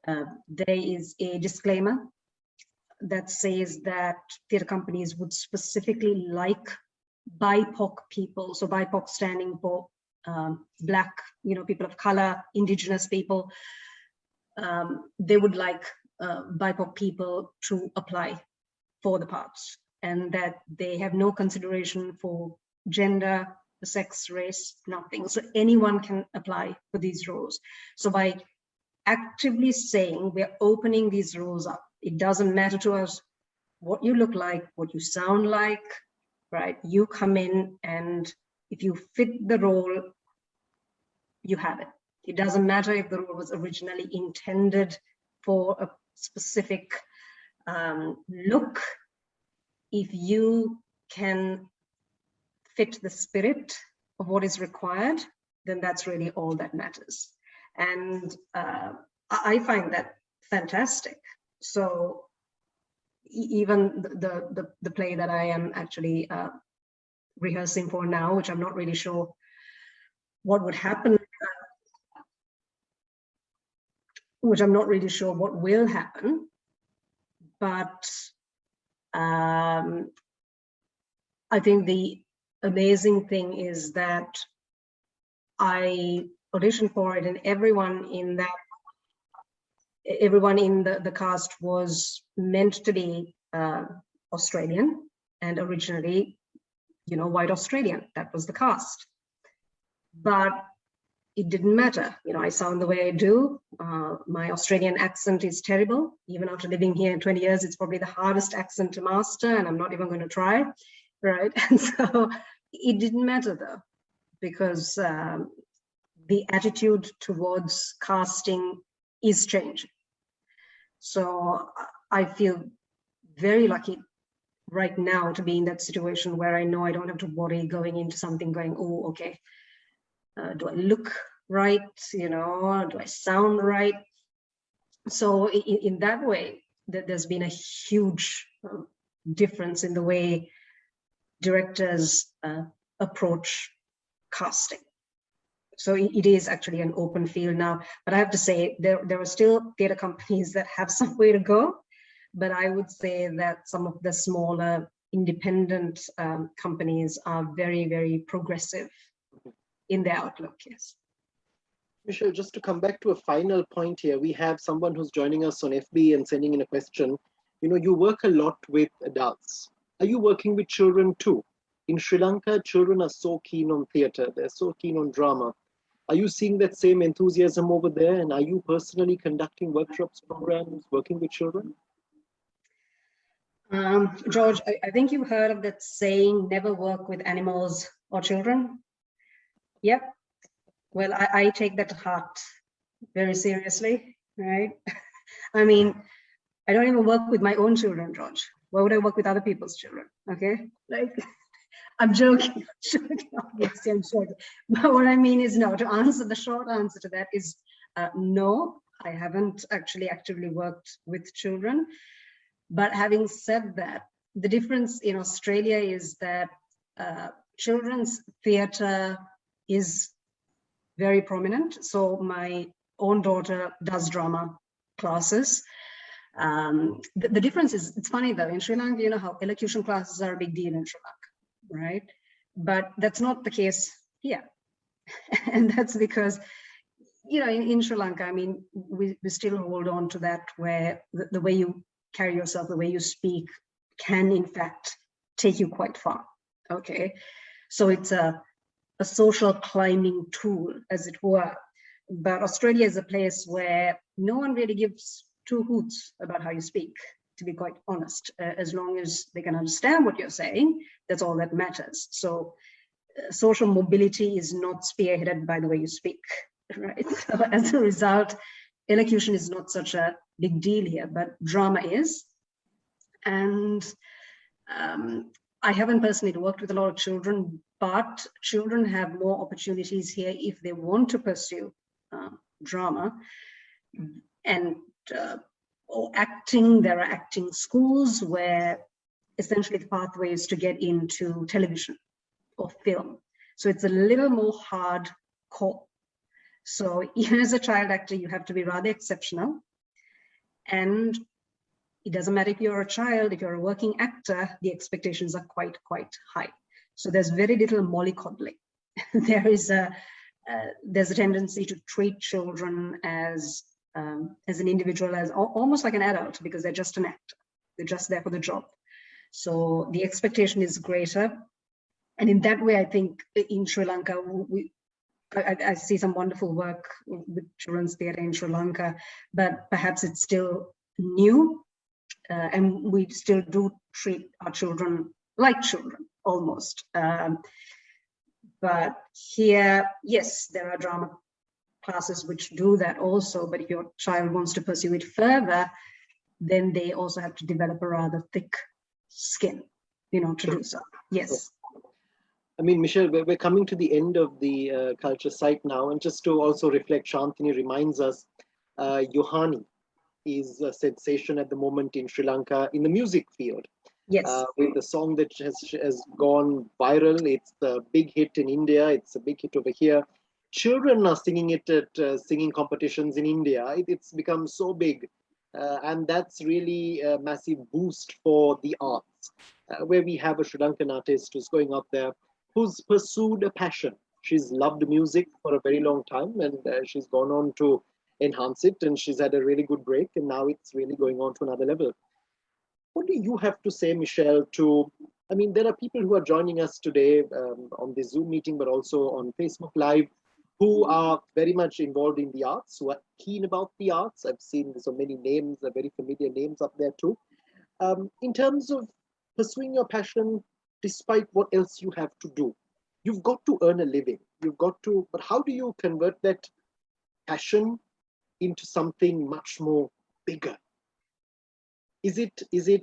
there is a disclaimer that says that theatre companies would specifically like BIPOC people. So BIPOC standing for Black, people of color, Indigenous people. They would like BIPOC people to apply for the parts, and that they have no consideration for gender, sex, race, nothing. So anyone can apply for these roles. So by actively saying we're opening these roles up, it doesn't matter to us what you look like, what you sound like, right? You come in, and if you fit the role, you have it. It doesn't matter if the role was originally intended for a specific look. If you can fit the spirit of what is required, then that's really all that matters. And I find that fantastic. So even the play that I am actually rehearsing for now, which I'm not really sure what would happen, which I'm not really sure what will happen, but I think the amazing thing is that I auditioned for it, and everyone in the cast was meant to be Australian, and originally, white Australian. That was the cast. But it didn't matter. I sound the way I do. My Australian accent is terrible. Even after living here 20 years, it's probably the hardest accent to master, and I'm not even going to try, right? And so it didn't matter though, because the attitude towards casting is changing. So I feel very lucky right now to be in that situation where I know I don't have to worry going into something going, oh, okay, do I look right? Do I sound right? So in that way, there's been a huge difference in the way directors approach casting. So it is actually an open field now. But I have to say, there are still theatre companies that have some way to go. But I would say that some of the smaller independent companies are very, very progressive in their outlook. Yes. Michelle, just to come back to a final point here, we have someone who's joining us on FB and sending in a question. You work a lot with adults. Are you working with children too? In Sri Lanka, children are so keen on theatre. They're so keen on drama. Are you seeing that same enthusiasm over there? And are you personally conducting workshops, programs, working with children? George, I think you've heard of that saying, never work with animals or children. Yep. Well, I take that to heart very seriously, right? I mean, I don't even work with my own children, George. Why would I work with other people's children? Okay, like, I'm joking, obviously I'm joking. But what I mean is, no, to answer, the short answer to that is no, I haven't actually actively worked with children. But having said that, the difference in Australia is that children's theatre is very prominent. So my own daughter does drama classes. The difference is, it's funny though, in Sri Lanka, you know how elocution classes are a big deal in Sri Lanka, right? But that's not the case here. And that's because, in Sri Lanka, I mean, we still hold on to that, where the way you carry yourself, the way you speak can in fact take you quite far, okay? So it's a social climbing tool, as it were. But Australia is a place where no one really gives two hoots about how you speak, to be quite honest. As long as they can understand what you're saying, that's all that matters. So social mobility is not spearheaded by the way you speak, right? So as a result, elocution is not such a big deal here, but drama is. And I haven't personally worked with a lot of children, but children have more opportunities here if they want to pursue drama. And or acting, there are acting schools where essentially the pathway is to get into television or film. So it's a little more hardcore. So even as a child actor, you have to be rather exceptional. And it doesn't matter if you're a child, if you're a working actor, the expectations are quite high. So there's very little mollycoddling. There's a tendency to treat children as an individual, as almost like an adult, because they're just an actor. They're just there for the job. So the expectation is greater. And in that way, I think in Sri Lanka, I see some wonderful work with children's theatre in Sri Lanka, but perhaps it's still new. And we still do treat our children like children, almost. But here, yes, there are drama classes which do that also, but if your child wants to pursue it further, then they also have to develop a rather thick skin, to do so. Yes. I mean, Michelle, we're coming to the end of the culture site now, and just to also reflect, Shantini reminds us, Yohani is a sensation at the moment in Sri Lanka in the music field. Yes. With a song that has gone viral. It's a big hit in India. It's a big hit over here. Children are singing it at singing competitions in India. It's become so big. And that's really a massive boost for the arts, where we have a Sri Lankan artist who's going up there, who's pursued a passion. She's loved music for a very long time, and she's gone on to enhance it, and she's had a really good break, and now it's really going on to another level. What do you have to say, Michelle, I mean, there are people who are joining us today on this Zoom meeting, but also on Facebook Live, who are very much involved in the arts, who are keen about the arts. I've seen so many names, very familiar names up there too. In terms of pursuing your passion, despite what else you have to do, you've got to earn a living. But how do you convert that passion into something much more bigger? Is it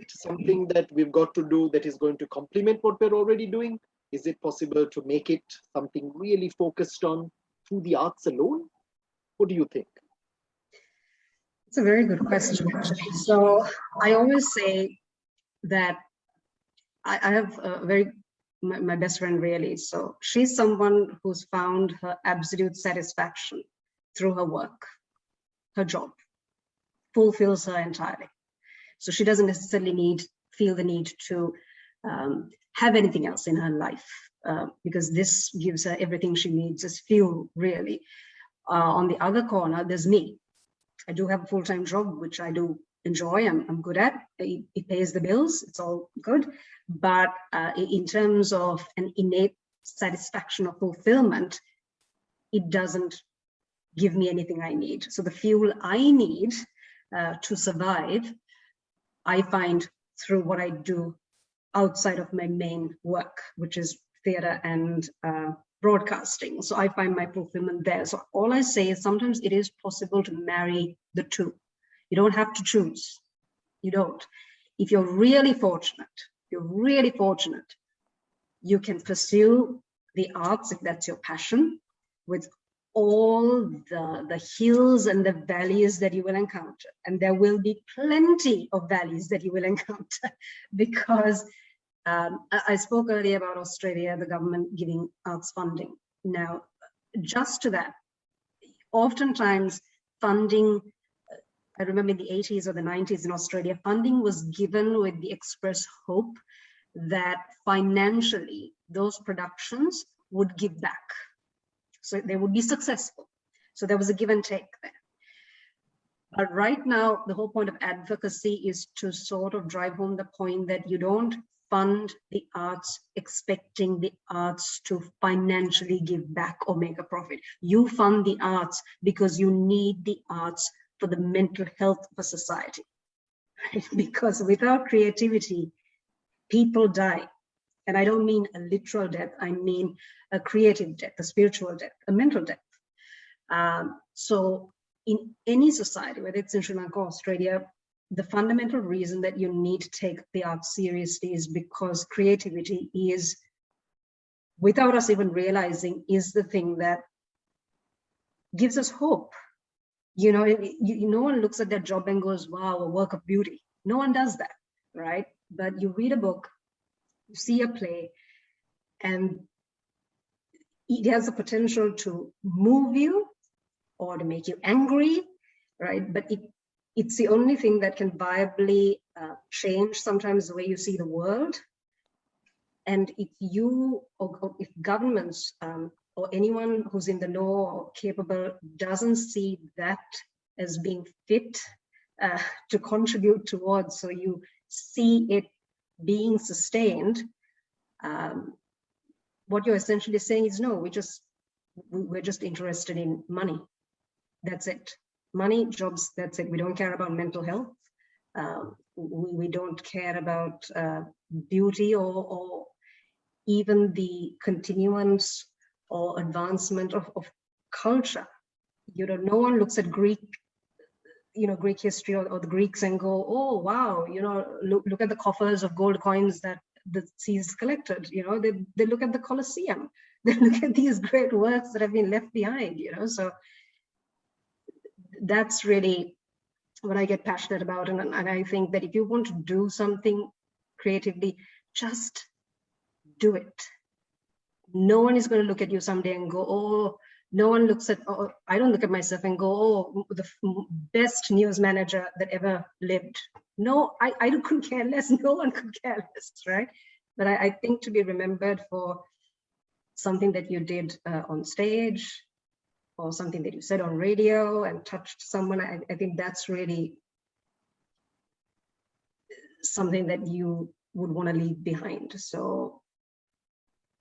something that we've got to do that is going to complement what we're already doing? Is it possible to make it something really focused on through the arts alone? What do you think? It's a very good question, actually. So I always say that I have my best friend, really. So she's someone who's found her absolute satisfaction through her work. Her job fulfills her entirely. So she doesn't necessarily feel the need to have anything else in her life, because this gives her everything she needs as fuel, really. On the other corner, there's me. I do have a full-time job, which I do enjoy. I'm good at. It pays the bills. It's all good. But in terms of an innate satisfaction or fulfillment, it doesn't give me anything I need. So the fuel I need to survive, I find through what I do outside of my main work, which is theatre and broadcasting. So I find my fulfillment there. So all I say is sometimes it is possible to marry the two. You don't have to choose. You don't. If you're really fortunate, you can pursue the arts if that's your passion, with all the hills and the valleys that you will encounter. And there will be plenty of valleys that you will encounter, because I spoke earlier about Australia, the government giving arts funding. Now, just to that, oftentimes funding, I remember in the 80s or the 90s in Australia, funding was given with the express hope that financially those productions would give back. So they would be successful. So there was a give and take there. But right now, the whole point of advocacy is to sort of drive home the point that you don't fund the arts expecting the arts to financially give back or make a profit. You fund the arts because you need the arts for the mental health of a society. Because without creativity, people die. And I don't mean a literal death, I mean a creative death, a spiritual death, a mental death. So in any society, whether it's in Sri Lanka or Australia, the fundamental reason that you need to take the arts seriously is because creativity is, without us even realizing, is the thing that gives us hope. You know, no one looks at their job and goes, wow, a work of beauty. No one does that, right? But you read a book, you see a play, and it has the potential to move you or to make you angry, right? But it's the only thing that can viably change sometimes the way you see the world. And if you, or if governments or anyone who's in the know or capable doesn't see that as being fit to contribute towards, so you see it being sustained, what you're essentially saying is, no, we're just interested in money. That's it. Money, jobs, that's it. We don't care about mental health. We don't care about beauty or even the continuance or advancement of culture. You know, no one looks at Greek history or the Greeks and go, oh, wow, you know, look at the coffers of gold coins that the Caesars collected. You know, they look at the Colosseum. They look at these great works that have been left behind, you know. So that's really what I get passionate about. And I think that if you want to do something creatively, just do it. No one is going to look at you someday and go, oh, no one looks at, oh, I don't look at myself and go, oh, the best news manager that ever lived. No, I couldn't care less. No one could care less, right? But I think to be remembered for something that you did on stage, or something that you said on radio and touched someone, I think that's really something that you would want to leave behind. So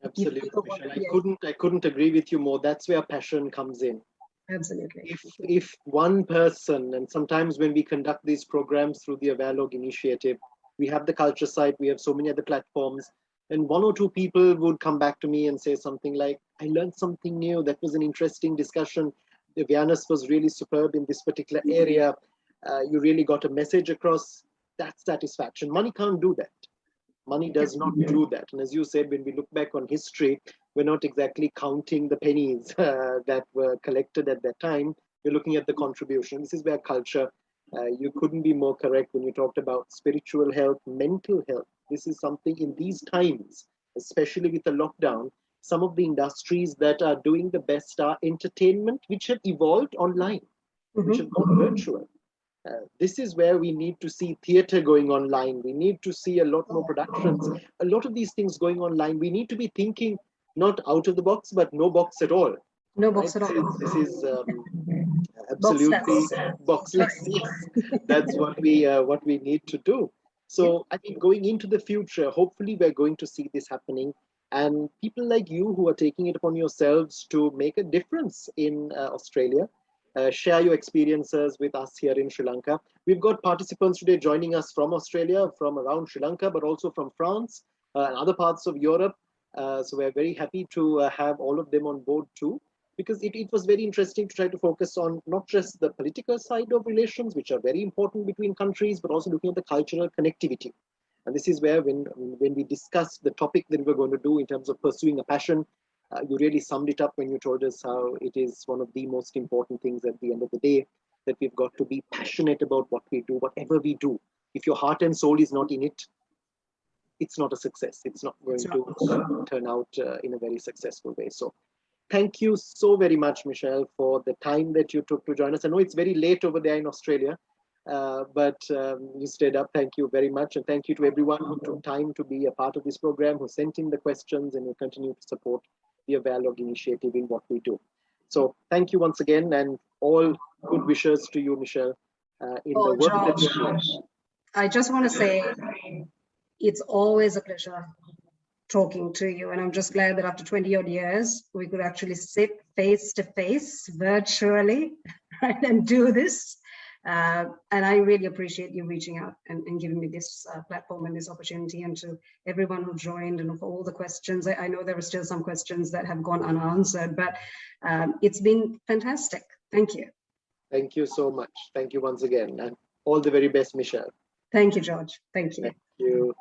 absolutely, Michelle. I couldn't agree with you more. That's where passion comes in. Absolutely. If one person, and sometimes when we conduct these programs through the Awarelogue initiative, we have the culture site, we have so many other platforms, and one or two people would come back to me and say something like, I learned something new. That was an interesting discussion. The awareness was really superb in this particular area. You really got a message across. That's satisfaction. Money can't do that. Money does not do that. And as you said, when we look back on history, we're not exactly counting the pennies that were collected at that time. We're looking at the contribution. This is where culture, you couldn't be more correct when you talked about spiritual health, mental health. This is something in these times, especially with the lockdown, some of the industries that are doing the best are entertainment, which have evolved online, which have gone virtual. This is where we need to see theater going online. We need to see a lot more productions. A lot of these things going online. We need to be thinking not out of the box, but no box at all. No Right? box at all. This is absolutely Boxless. boxless. Yes, that's what we need to do. So I think going into the future, hopefully we're going to see this happening, and people like you who are taking it upon yourselves to make a difference in Australia. Share your experiences with us here in Sri Lanka. We've got participants today joining us from Australia, from around Sri Lanka, but also from France and other parts of Europe. So we're very happy to have all of them on board too, because it was very interesting to try to focus on not just the political side of relations, which are very important between countries, but also looking at the cultural connectivity. And this is where when we discussed the topic that we were going to do in terms of pursuing a passion, you really summed it up when you told us how it is one of the most important things at the end of the day, that we've got to be passionate about what we do, whatever we do. If your heart and soul is not in it, it's not a success. It's not going to turn out in a very successful way. So thank you so very much, Michelle, for the time that you took to join us. I know it's very late over there in Australia, but you stayed up. Thank you very much. And thank you to everyone who took time to be a part of this program, who sent in the questions, and who continue to support the Awarelogue initiative in what we do. So thank you once again, and all good wishes to you, Michelle, in the work that you're doing. I just want to say it's always a pleasure talking to you, and I'm just glad that after 20 odd years we could actually sit face to face virtually, right, and do this. And I really appreciate you reaching out and giving me this platform and this opportunity, and to everyone who joined and for all the questions. I know there are still some questions that have gone unanswered, but it's been fantastic. Thank you. Thank you so much. Thank you once again, and all the very best, Michelle. Thank you, George. Thank you. Thank you.